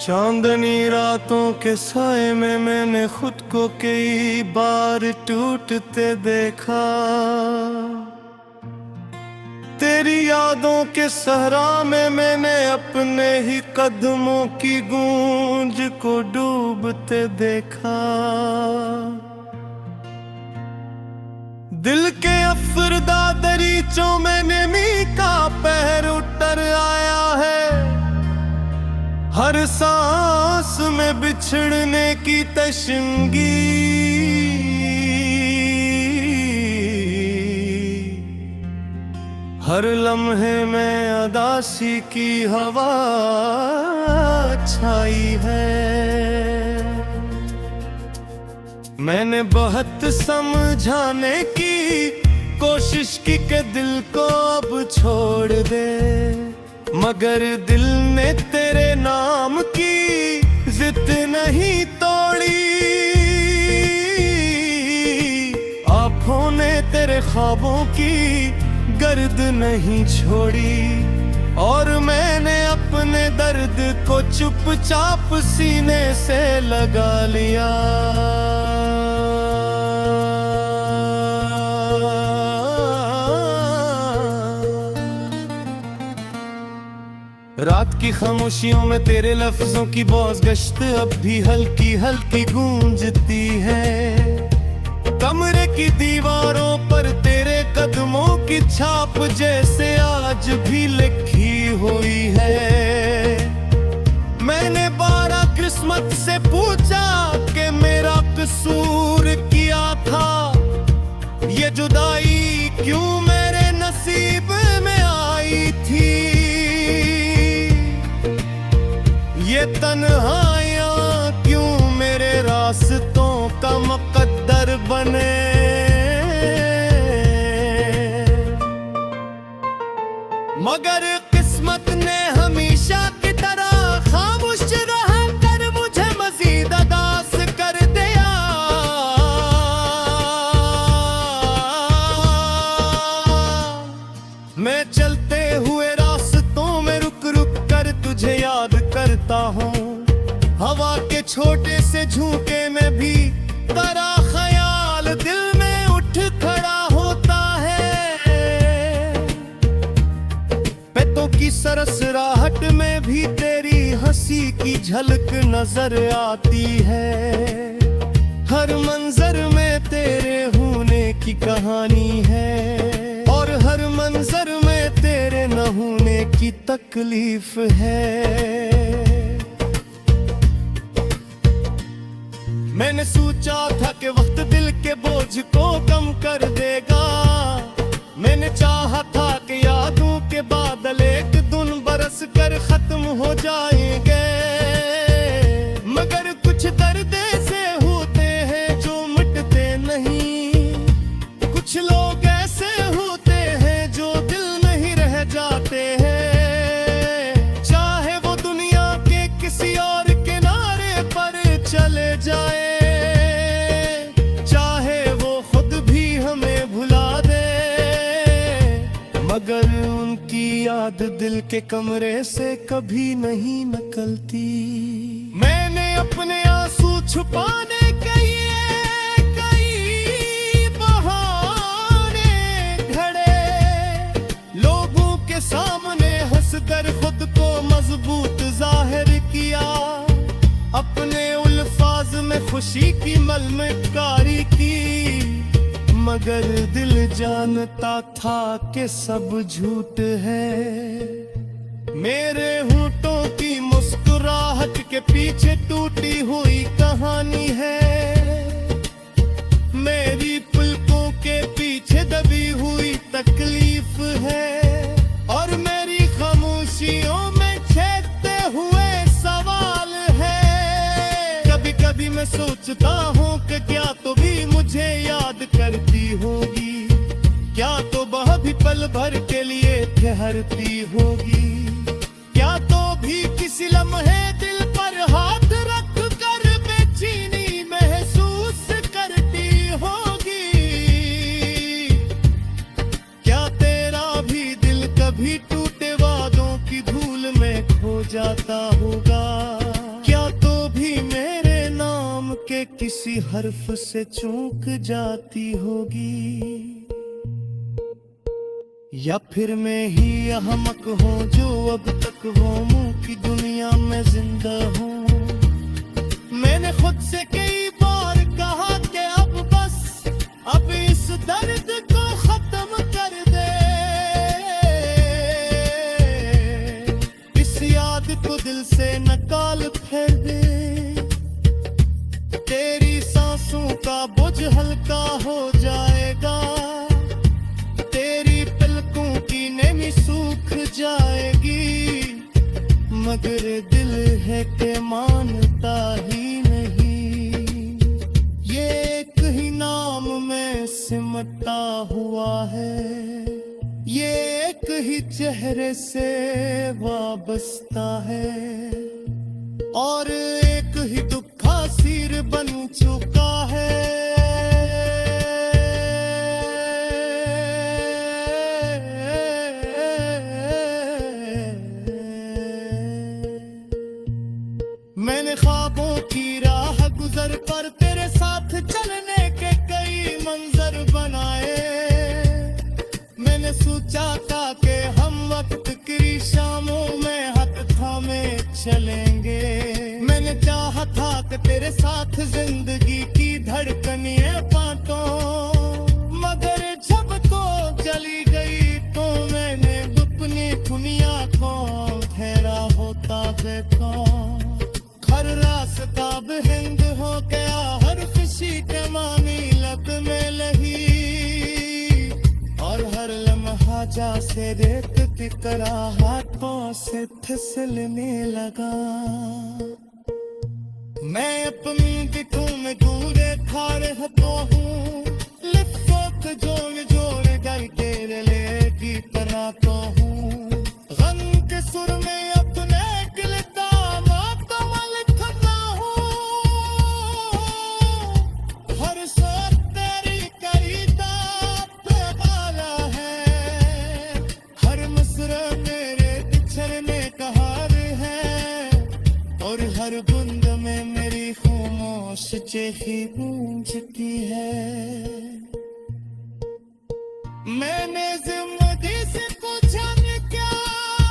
चांदनी रातों के साए में मैंने खुद को कई बार टूटते देखा। तेरी यादों के सहरा में मैंने अपने ही कदमों की गूंज को डूबते देखा। दिल के अफरदा दरीचों में नमी का पहर उतर आया है। हर सांस में बिछड़ने की तशंगी, हर लम्हे में अदासी की हवा छाई है। मैंने बहुत समझाने की कोशिश की कि दिल को अब छोड़ दे, मगर दिल ने तेरे नाम की जिद नहीं तोड़ी। आँखों ने तेरे ख्वाबों की गर्द नहीं छोड़ी, और मैंने अपने दर्द को चुपचाप सीने से लगा लिया। रात की खामोशियों में तेरे लफ्जों की बौस गश्त अब भी हल्की हल्की गूंजती है। कमरे की दीवारों पर तेरे कदमों की छाप जैसे आज भी लिखी हुई है। मैंने 12 किस्मत से पूछा कि मेरा कसूर क्या था, ये जुदाई क्यों मेरे नसीब में आई थी। ये तन्हाइयाँ क्यों मेरे रास्तों का मुकद्दर बने। मगर किस्मत ने हमेशा की तरह खामोश रह कर मुझे मजीद अदास कर दिया। मैं चलते हुए रास्तों में रुक रुक कर तुझे याद करता हूँ। हवा के छोटे से झोंके में भी तेरा ख्याल दिल में उठ खड़ा होता है। पेटों की सरसराहट में भी तेरी हंसी की झलक नजर आती है। हर मंजर में तेरे होने की कहानी है, और हर मंजर में तेरे न होने की तकलीफ है। मैंने सोचा था कि वक्त दिल के बोझ को कम कर देगा। मैंने चाहा था कि यादों के बादल एक दिन बरस कर खत्म हो जाएंगे, मगर कुछ दर्द ऐसे होते हैं जो मिटते नहीं। कुछ लोग ऐसे होते हैं जो दिल नहीं रह जाते हैं, चाहे वो दुनिया के किसी और किनारे पर चले जाए, मगर उनकी याद दिल के कमरे से कभी नहीं निकलती। मैंने अपने आंसू छुपाने के कई बहाने घड़े, लोगों के सामने हंसकर खुद को मजबूत जाहिर किया। अपने अल्फाज में खुशी की मलमकारी की, मगर दिल जानता था कि सब झूठ है। मेरे होठों की मुस्कुराहट के पीछे टूटी हुई कहानी है। मेरी पलकों के पीछे दबी हुई तकलीफ है, और मेरी खामोशियों में छेदते हुए सवाल है। कभी कभी मैं सोचता हूँ कि क्या तो भी मुझे याद करती होगी, क्या तो वह भी पल भर के लिए ठहरती होगी, क्या तो भी किसी लम्हे दिल पर हाथ रख कर बेचैनी महसूस करती होगी। क्या तेरा भी दिल कभी टूटे वादों की धूल में खो जाता होगा। हर्फ से चूक जाती होगी, या फिर मैं ही अहमक हूँ जो अब तक वो मुंह की दुनिया में जिंदा हूँ। मैंने खुद से कई बार कहा कि अब बस, अब इस दर्द को खत्म कर दे, इस याद को दिल से निकाल फेर दे। तेरी सांसों का बोझ हल्का हो जाएगा, तेरी पलकों की नमी सूख जाएगी, मगर दिल है कि मानता ही नहीं। ये एक ही नाम में सिमटा हुआ है, ये एक ही चेहरे से वाबस्ता है, और एक ही दुखा सिर बन चुका है। मैंने ख्वाबों की राह गुजर पर तेरे साथ चलने के कई मंजर बनाए। मैंने सोचा था कि हम वक्त की शामों में हाथ थामे चलेंगे। मैंने चाहा था कि तेरे साथ जिंदगी की धड़कनें बांटूं, मगर जब तो चली गई तो मैंने अपनी दुनिया को ठहरा होता देखा। हर रास्ता हिंद हो गया, हर खुशी के मानी लत में लही, और हर लम्हा जैसे रेत की तरह हाथों से फिसलने लगा। मैं अपनी दिखों में दूरे खारे हथों हूँ, लिफ्ट जोड़ जोड़ गई तेरे लिए गीत रातों हूँ। गम के सुर में अपने गिलता मातम लिखता हूँ, हर सोच तेरी कविता पे वाला है, हर मिसरा मेरे बिछड़ने का हार है, और हर बूंद में मेरी खामोश चेहरी गूंजती है। मैंने जिंदगी से पूछा कि क्या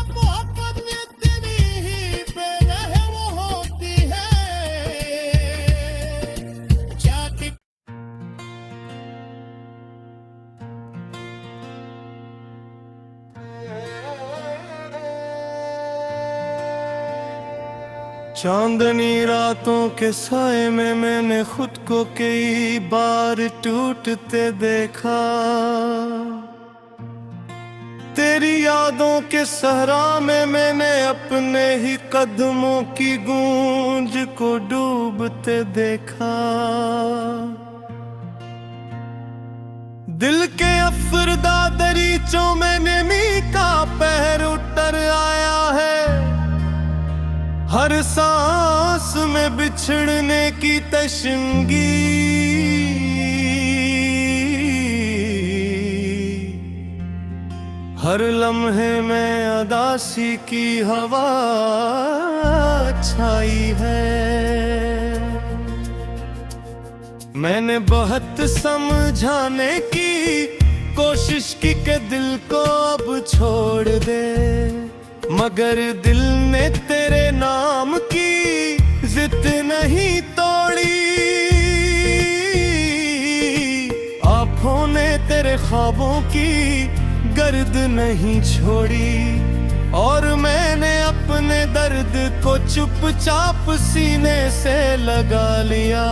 मोहब्बत इतनी ही बेरहम वो होती है, क्या कि चांदनी रातों के साए में मैंने खुद को कई बार टूटते देखा। तेरी यादों के सहरा में मैंने अपने ही कदमों की गूंज को डूबते देखा। दिल के अफरदा दरीचों में नमी का पहर उतर आया है, हर सांस में बिछड़ने की तशंगी, हर लम्हे में अदासी की हवा छाई है। मैंने बहुत समझाने की कोशिश की कि दिल को अब छोड़ दे, मगर दिल ने तेरे नाम की जिद नहीं तोड़ी। आँखों ने तेरे ख्वाबों की गर्द नहीं छोड़ी, और मैंने अपने दर्द को चुपचाप सीने से लगा लिया।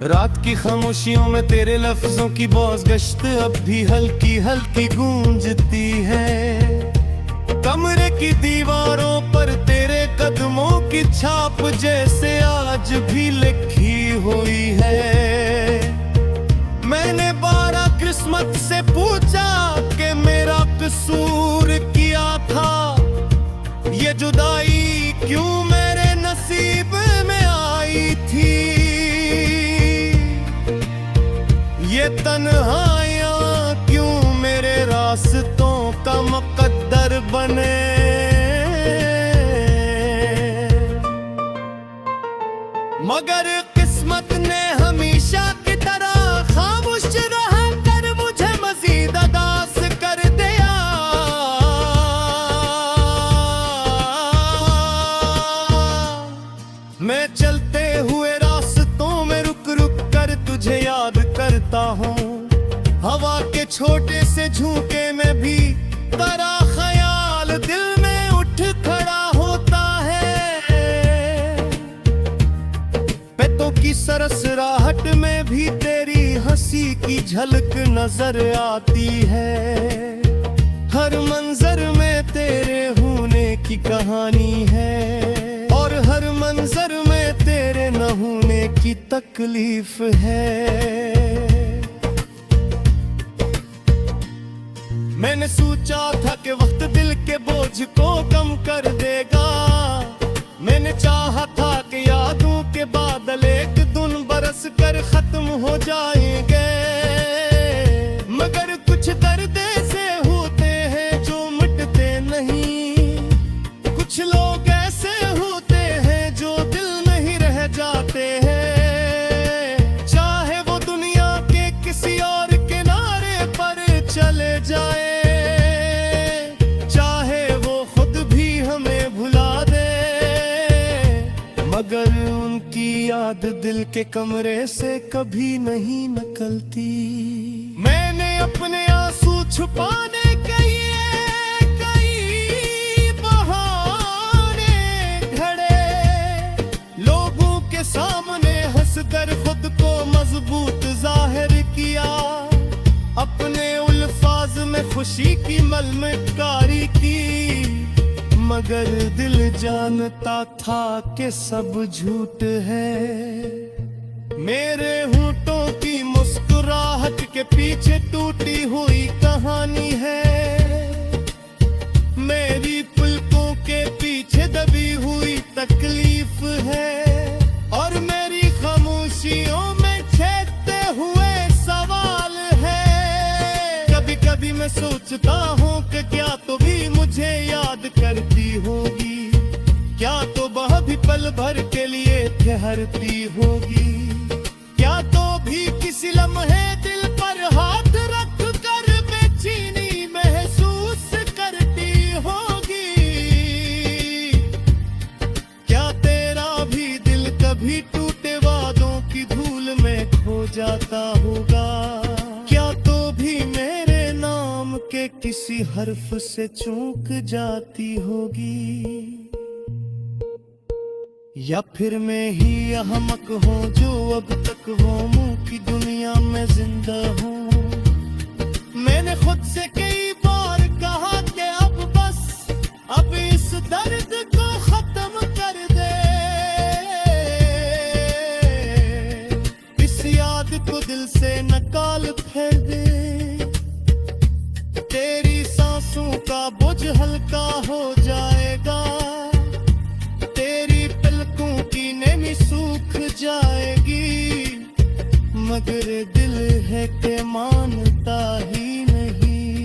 रात की खामोशियों में तेरे लफ्जों की बौस गश्त अब भी हल्की हल्की गूंजती है। कमरे की दीवारों पर तेरे कदमों की छाप जैसे आज भी लिखी हुई है। मैंने 12 किस्मत से पूछा कि मेरा कसूर क्या था, ये जुदाई क्यों मेरे नसीब में आई थी, ये तन्हाइयाँ क्यों मेरे रास्तों का बने। मगर किस्मत ने हमेशा की तरह खामोश रह कर मुझे मजीद अदास कर दिया। मैं चलते हुए रास्तों में रुक रुक कर तुझे याद करता हूँ। हवा के छोटे से झोंके में भी तेरा ख्याल दिल में उठ खड़ा होता है। पेटों की सरसराहट में भी तेरी हंसी की झलक नजर आती है। हर मंजर में तेरे होने की कहानी है और हर मंजर में तेरे न होने की तकलीफ है। मैंने सोचा था कि वक्त दिल के बोझ को कम कर देगा। मैंने चाहा था कि यादों के बादल एक दिन बरस कर खत्म हो जाएंगे। मगर कुछ दर्द ऐसे होते हैं जो मिटते नहीं। कुछ लोग ऐसे होते हैं जो दिल नहीं रह जाते हैं। चाहे वो दुनिया के किसी और किनारे पर चले जाए, मगर उनकी याद दिल के कमरे से कभी नहीं निकलती। मैंने अपने आंसू छुपाने के कई बहाने घड़े। लोगों के सामने हंसकर खुद को मजबूत जाहिर किया। अपने अल्फाज में खुशी की मलमकारी की। मगर दिल जानता था कि सब झूठ है। मेरे होठों की मुस्कुराहट के पीछे टूटी हुई कहानी है। मेरी पलकों के पीछे दबी हुई तकलीफ है। और मेरी खामोशियों में छेदते हुए सवाल है। कभी कभी मैं सोचता हूँ कि क्या तो भी मुझे याद करती होगी। क्या तो वह भी पल भर के लिए ठहरती होगी। क्या तो भी किसी लम्हे दिल पर हाथ रख कर बेचैनी महसूस करती होगी। क्या तेरा भी दिल कभी टूटे वादों की धूल में खो जाता होगा। क्या तो भी मेरे नाम के किसी हर्फ से चूक जाती होगी। या फिर मैं ही अहमक हूँ जो अब तक वो मुंह की दुनिया में जिंदा हूँ। मैंने खुद से कई बार कहा कि अब बस अब इस दर्द को खत्म कर दे। इस याद को दिल से निकाल फेर दे। तेरी सांसों का बोझ हल्का हो जाएगा। तेरी पलकों की नमी सूख जाएगी। मगर दिल है कि मानता ही नहीं।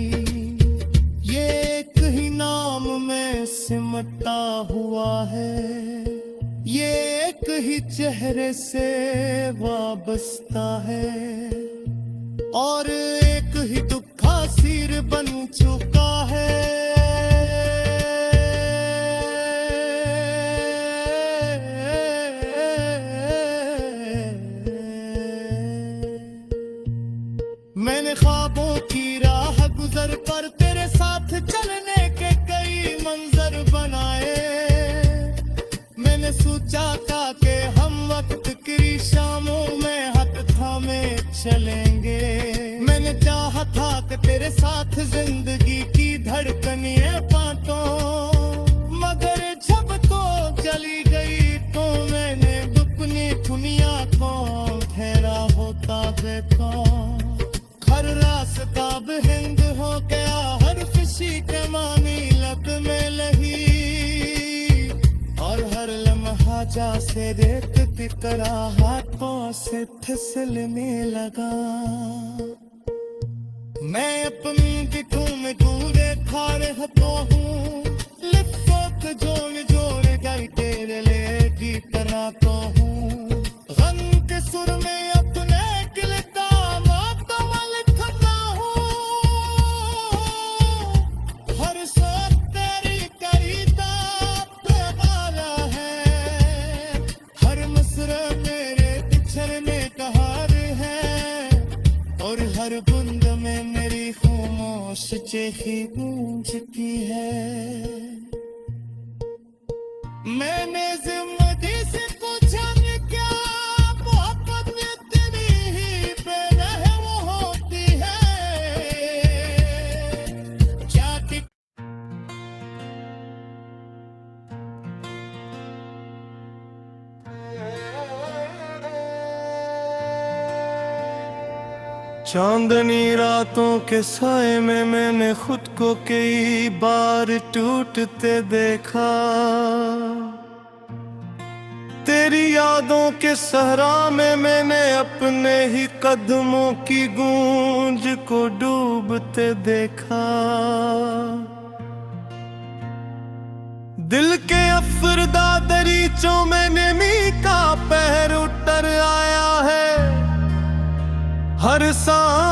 ये एक ही नाम में सिमटा हुआ है। ये एक ही चेहरे से वाबस्ता है। और एक ही दुखा सिर बन चुका है। मैंने ख्वाबों की राह गुजर कर तेरे साथ चलने के कई मंजर बनाए। मैंने सोचा था कि हम वक्त की शामों में हाथ थामे चलेंगे। मैंने चाहा था कि तेरे साथ जिंदगी की धड़कनें बांटूं। मगर जब तो चली गई तो मैंने अपनी दुनिया को ठहरा होता देखा। हर रास्ता हिंद हो गया। हर खुशी के मानी लत में लगी। और हर लम्हा जैसे रेत की तरह हाथों से फिसलने लगा। मैं अपनी दिखों में दूर खा रहता हूँ। चेखी गूंजती है। मैंने जिंदगी से पूछा कि क्या मोहब्बत तेरी ही बेरहम होती है, क्या चांदनी रातों के साए में मैंने खुद को कई बार टूटते देखा। तेरी यादों के सहरा में मैंने अपने ही कदमों की गूंज को डूबते देखा। दिल के अफरदा दरीचों में नमी का पहर उतर आया है। हर सांस